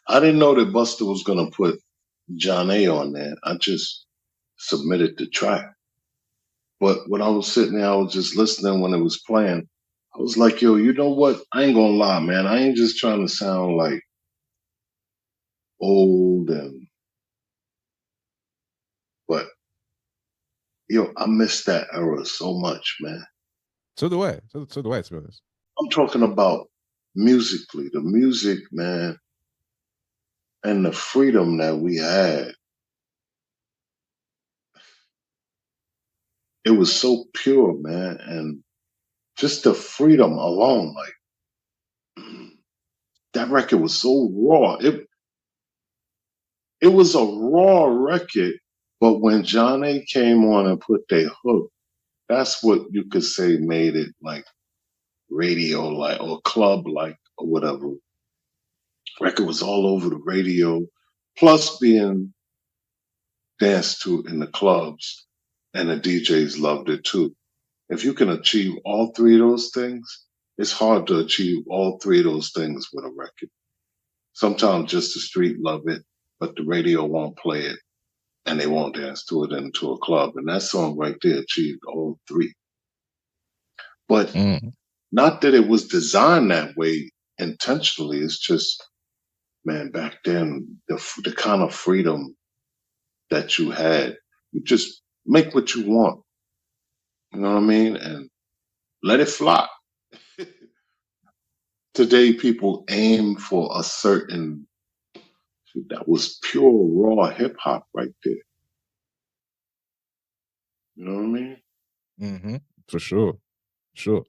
I didn't know that Buster was gonna put Zhane on there. I just submitted the track. But when I was sitting there, I was just listening when it was playing. I was like, yo, you know what? I ain't gonna lie, man. I ain't just trying to sound like old and but yo, I miss that era so much, man. So do I. So do I, to be honest. I'm talking about musically, the music, man, and the freedom that we had. It was so pure, man, and just the freedom alone, like that record was so raw. It was a raw record, but when Johnny came on and put their hook, that's what you could say made it like radio like or club like or whatever. Record was all over the radio, plus being danced to in the clubs, and the DJs loved it too. If you can achieve all three of those things, it's hard to achieve all three of those things with a record. Sometimes just the street love it, but the radio won't play it and they won't dance to it into a club. And that song right there achieved all three. But Mm. not that it was designed that way intentionally. It's just, man, back then, the kind of freedom that you had, you just make what you want. You know what I mean? And let it fly. Today, people aim for a certain, that was pure, raw hip hop right there. You know what I mean? Mm-hmm. For sure. Sure.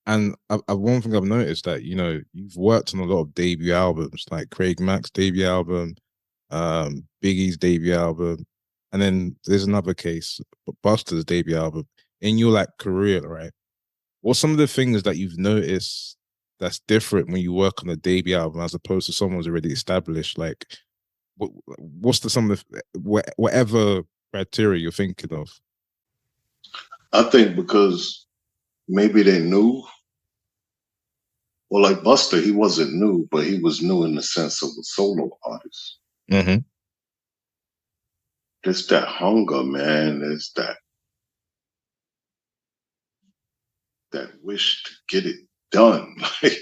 And one thing I've noticed that, you've worked on a lot of debut albums, like Craig Mack's debut album, Biggie's debut album, and then there's another case, Busta's debut album. In your like career, right? What's some of the things that you've noticed that's different when you work on a debut album as opposed to someone who's already established? Like, what's some of the whatever criteria you're thinking of? I think because maybe they knew, well, like Buster, he wasn't new, but he was new in the sense of a solo artist. Mm-hmm. There's that hunger, man. There's that wish to get it done. Like,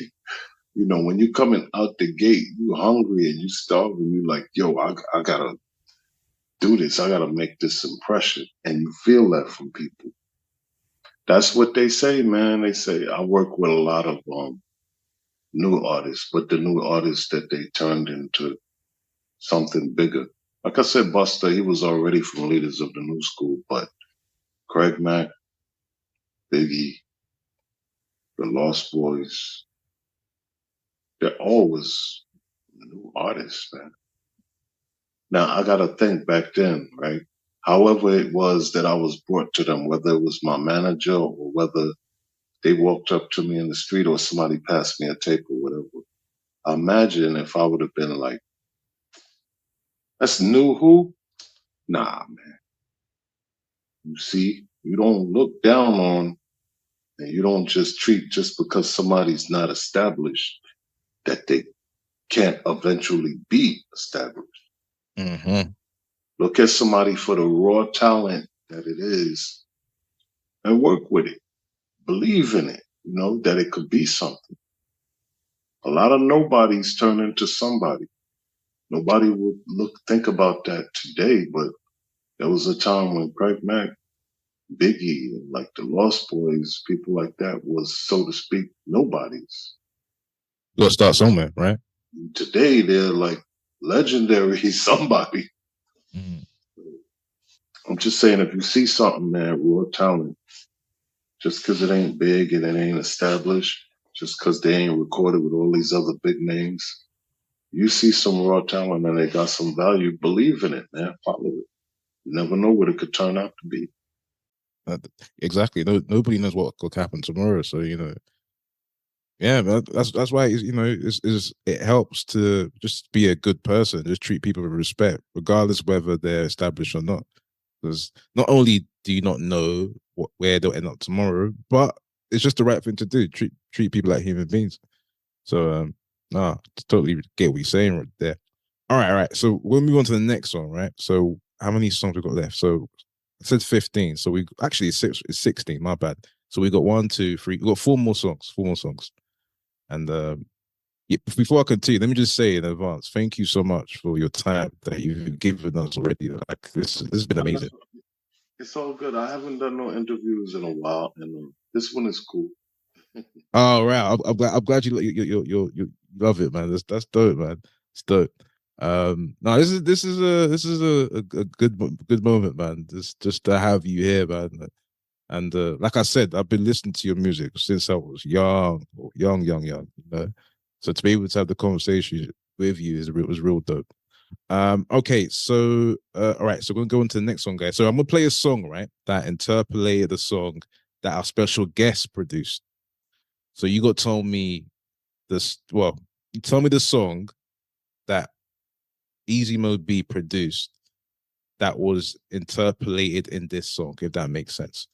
when you coming out the gate, you hungry and you starving, you like, yo, I gotta do this. I gotta make this impression. And you feel that from people. That's what they say, man. They say I work with a lot of new artists, but the new artists that they turned into something bigger. Like I said, Buster, he was already from Leaders of the New School, but Craig Mack, Biggie, the Lost Boys, they're always new artists, man. Now I gotta think back then, right? However it was that I was brought to them, whether it was my manager or whether they walked up to me in the street or somebody passed me a tape or whatever. Imagine if I would have been like, that's new who? Nah, man. You see, you don't look down on and you don't just treat just because somebody's not established that they can't eventually be established. Mm-hmm. Look at somebody for the raw talent that it is and work with it. Believe in it, that it could be something. A lot of nobodies turn into somebody. Nobody would think about that today, but there was a time when Craig Mack, Biggie, and like the Lost Boys, people like that was, so to speak, nobodies. You got to start somewhere, right? Today they're like legendary somebody. Mm. I'm just saying, if you see something, man, raw talent, just because it ain't big and it ain't established, just because they ain't recorded with all these other big names, you see some raw talent and they got some value, believe in it, man. Follow it. You never know what it could turn out to be. Uh, exactly. No, nobody knows what could happen tomorrow. So yeah, but that's why it helps to just be a good person, just treat people with respect, regardless whether they're established or not. Because not only do you not know where they'll end up tomorrow, but it's just the right thing to do. Treat people like human beings. So Nah, totally get what you're saying right there. All right. So we'll move on to the next one, right? So how many songs we got left? So it said 15. So we actually it's 16, my bad. So we got one, two, three, we got four more songs, four more songs. And yeah, before I continue, let me just say in advance, thank you so much for your time that you've given us already. Like this has been No, amazing. it's all good. I haven't done no interviews in a while, and this one is cool. Oh right, I'm glad you love it, man. That's dope, man. It's dope. No, this is a good moment, man. Just to have you here, man. And like I said, I've been listening to your music since I was young. You know, so to be able to have the conversation with you was real dope. Okay, so all right, so we're gonna go into the next song, guys. So I'm gonna play a song, right, that interpolated the song that our special guest produced. So you got told me this. Well, you told me the song that Easy Mode B produced that was interpolated in this song, if that makes sense.